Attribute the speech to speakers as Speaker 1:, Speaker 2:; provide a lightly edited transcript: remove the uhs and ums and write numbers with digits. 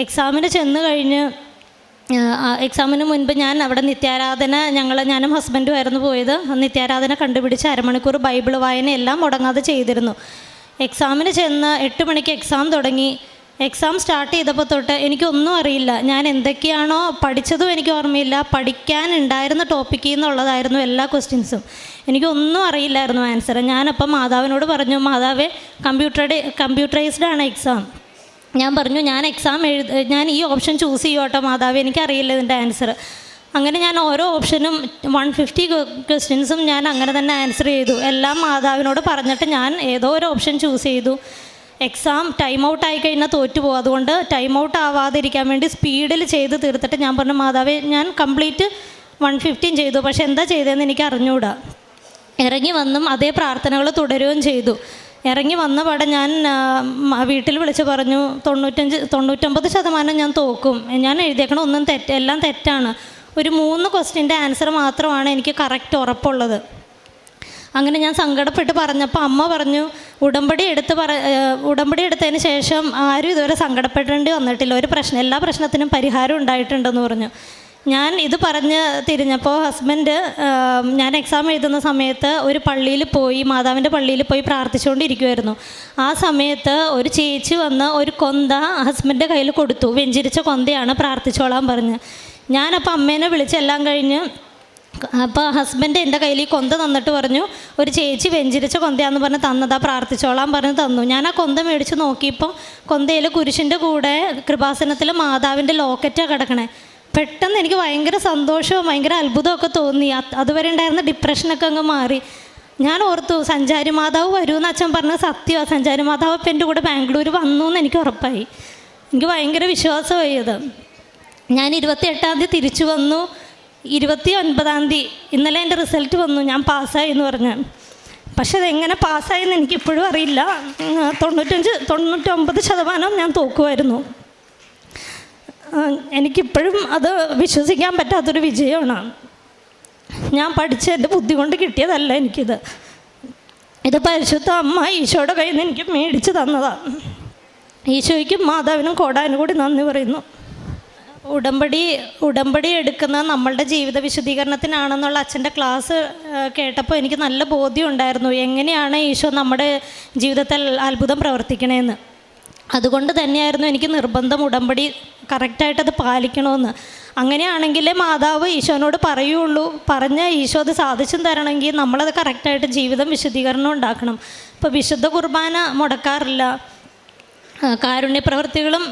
Speaker 1: എക്സാമിന് ചെന്ന് കഴിഞ്ഞ് എക്സാമിന് മുൻപ് ഞാൻ അവിടെ നിത്യാരാധന ഞാനും ഹസ്ബൻഡുമായിരുന്നു പോയത്. നിത്യാരാധന കണ്ടുപിടിച്ച് അരമണിക്കൂർ ബൈബിൾ വായന എല്ലാം മുടങ്ങാതെ ചെയ്തിരുന്നു. എക്സാമിന് ചെന്ന് 8 മണിക്ക് എക്സാം തുടങ്ങി. എക്സാം സ്റ്റാർട്ട് ചെയ്തപ്പോൾ തൊട്ട് എനിക്കൊന്നും അറിയില്ല. ഞാൻ എന്തൊക്കെയാണോ പഠിച്ചതും എനിക്ക് ഓർമ്മയില്ല. പഠിക്കാനുണ്ടായിരുന്ന ടോപ്പിക്കിൽ നിന്നുള്ളതായിരുന്നു എല്ലാ ക്വസ്റ്റ്യൻസും. എനിക്കൊന്നും അറിയില്ലായിരുന്നു ആൻസർ. ഞാനപ്പം മാതാവിനോട് പറഞ്ഞു, മാതാവേ കമ്പ്യൂട്ടറൈസ്ഡ് ആണ് എക്സാം. ഞാൻ പറഞ്ഞു, ഞാൻ ഈ ഓപ്ഷൻ ചൂസ് ചെയ്യും കേട്ടോ മാതാവേ, എനിക്കറിയില്ല ഇതിൻ്റെ ആൻസർ. അങ്ങനെ ഞാൻ ഓരോ ഓപ്ഷനും 150 ക്വസ്റ്റ്യൻസും ഞാൻ അങ്ങനെ തന്നെ ആൻസർ ചെയ്തു. എല്ലാം മാതാവിനോട് പറഞ്ഞിട്ട് ഞാൻ ഏതോ ഒരു ഓപ്ഷൻ ചൂസ് ചെയ്തു. എക്സാം ടൈം ഔട്ട് ആയി കഴിഞ്ഞാൽ തോറ്റുപോകും. അതുകൊണ്ട് ടൈം ഔട്ട് ആവാതിരിക്കാൻ വേണ്ടി സ്പീഡിൽ ചെയ്ത് തീർത്തിട്ട് ഞാൻ പറഞ്ഞു, മാതാവേ ഞാൻ കംപ്ലീറ്റ് 150 ചെയ്തു, പക്ഷെ എന്താ ചെയ്തതെന്ന് എനിക്ക് അറിഞ്ഞുകൂടാ. ഇറങ്ങി വന്നും അതേ പ്രാർത്ഥനകൾ തുടരുകയും ചെയ്തു. ഇറങ്ങി വന്ന പാടെ ഞാൻ വീട്ടിൽ വിളിച്ച് പറഞ്ഞു, 99% ഞാൻ തോക്കും. ഞാൻ എഴുതിയേക്കണം ഒന്നും എല്ലാം തെറ്റാണ്. ഒരു 3 ക്വസ്റ്റ്യൻ്റെ ആൻസർ മാത്രമാണ് എനിക്ക് കറക്റ്റ് ഉറപ്പുള്ളത്. അങ്ങനെ ഞാൻ സങ്കടപ്പെട്ട് പറഞ്ഞപ്പോൾ അമ്മ പറഞ്ഞു, ഉടമ്പടി എടുത്തതിന് ശേഷം ആരും ഇതുവരെ സങ്കടപ്പെടേണ്ടി വന്നിട്ടില്ല. എല്ലാ പ്രശ്നത്തിനും പരിഹാരം ഉണ്ടായിട്ടുണ്ടെന്ന് പറഞ്ഞു. ഞാൻ ഇത് പറഞ്ഞ് തിരിഞ്ഞപ്പോൾ ഹസ്ബൻഡ് ഞാൻ എക്സാം എഴുതുന്ന സമയത്ത് ഒരു മാതാവിൻ്റെ പള്ളിയിൽ പോയി പ്രാർത്ഥിച്ചുകൊണ്ടിരിക്കുമായിരുന്നു. ആ സമയത്ത് ഒരു ചേച്ചി വന്ന് ഒരു കൊന്ത ഹസ്ബൻഡിൻ്റെ കയ്യിൽ കൊടുത്തു. വെഞ്ചിരിച്ച കൊന്തയാണ്, പ്രാർത്ഥിച്ചോളാൻ പറഞ്ഞ്. ഞാനപ്പോൾ അമ്മേനെ വിളിച്ചെല്ലാം കഴിഞ്ഞ് അപ്പോൾ ഹസ്ബൻഡ് എൻ്റെ കയ്യിൽ ഈ കൊന്ത തന്നിട്ട് പറഞ്ഞു, ഒരു ചേച്ചി വെഞ്ചിരിച്ച കൊന്തയാണെന്ന് പറഞ്ഞ് തന്നതാ, പ്രാർത്ഥിച്ചോളാൻ പറഞ്ഞ് തന്നു. ഞാൻ ആ കൊന്ത മേടിച്ച് നോക്കിയപ്പോൾ കൊന്തയിൽ കുരിശിൻ്റെ കൂടെ കൃപാസനത്തിൽ മാതാവിൻ്റെ ലോക്കറ്റാണ് കിടക്കണേ. പെട്ടെന്ന് എനിക്ക് ഭയങ്കര സന്തോഷവും ഭയങ്കര അത്ഭുതമൊക്കെ തോന്നി. അതുവരെ ഉണ്ടായിരുന്ന ഡിപ്രഷനൊക്കെ അങ്ങ് മാറി. ഞാൻ ഓർത്തു, സഞ്ചാരി മാതാവ് വരുമെന്ന് അച്ഛൻ പറഞ്ഞത് സത്യമാണ്. സഞ്ചാരി മാതാവ് ഇപ്പം എൻ്റെ കൂടെ ബാംഗ്ലൂർ വന്നു എന്ന് എനിക്ക് ഉറപ്പായി. എനിക്ക് ഭയങ്കര വിശ്വാസമായി അത്. ഞാൻ 28-ാം തീയതി തിരിച്ചു വന്നു. 29-ാം തീയതി ഇന്നലെ എൻ്റെ റിസൾട്ട് വന്നു, ഞാൻ പാസ്സായി എന്ന് പറഞ്ഞു. പക്ഷെ അതെങ്ങനെ പാസ്സായെന്ന് എനിക്കിപ്പോഴും അറിയില്ല. 99% ഞാൻ തോക്കുമായിരുന്നു. എനിക്കിപ്പോഴും അത് വിശ്വസിക്കാൻ പറ്റാത്തൊരു വിജയമാണ്. ഞാൻ പഠിച്ച എൻ്റെ ബുദ്ധി കൊണ്ട് കിട്ടിയതല്ല എനിക്കിത്. ഇത് പരിശുദ്ധ അമ്മ ഈശോയുടെ കയ്യിൽ നിന്ന് എനിക്ക് മേടിച്ച് തന്നതാണ്. ഈശോയ്ക്കും മാതാവിനും കോടാനും കൂടി നന്ദി പറയുന്നു. ഉടമ്പടി എടുക്കുന്നത് നമ്മളുടെ ജീവിത വിശുദ്ധീകരണത്തിനാണെന്നുള്ള അച്ഛൻ്റെ ക്ലാസ് കേട്ടപ്പോൾ എനിക്ക് നല്ല ബോധ്യം ഉണ്ടായിരുന്നു, എങ്ങനെയാണ് ഈശോ നമ്മുടെ ജീവിതത്തിൽ അത്ഭുതം പ്രവർത്തിക്കണേന്ന്. അതുകൊണ്ട് തന്നെയായിരുന്നു എനിക്ക് നിർബന്ധം ഉടമ്പടി കറക്റ്റായിട്ടത് പാലിക്കണമെന്ന്. അങ്ങനെയാണെങ്കിലേ മാതാവ് ഈശോനോട് പറയുള്ളൂ. പറഞ്ഞ ഈശോ അത് സാധിച്ചും തരണമെങ്കിൽ നമ്മളത് കറക്റ്റായിട്ട് ജീവിതം വിശുദ്ധീകരണം ഉണ്ടാക്കണം. ഇപ്പോൾ വിശുദ്ധ കുർബാന മുടക്കാറില്ല. കാരുണ്യ പ്രവൃത്തികളും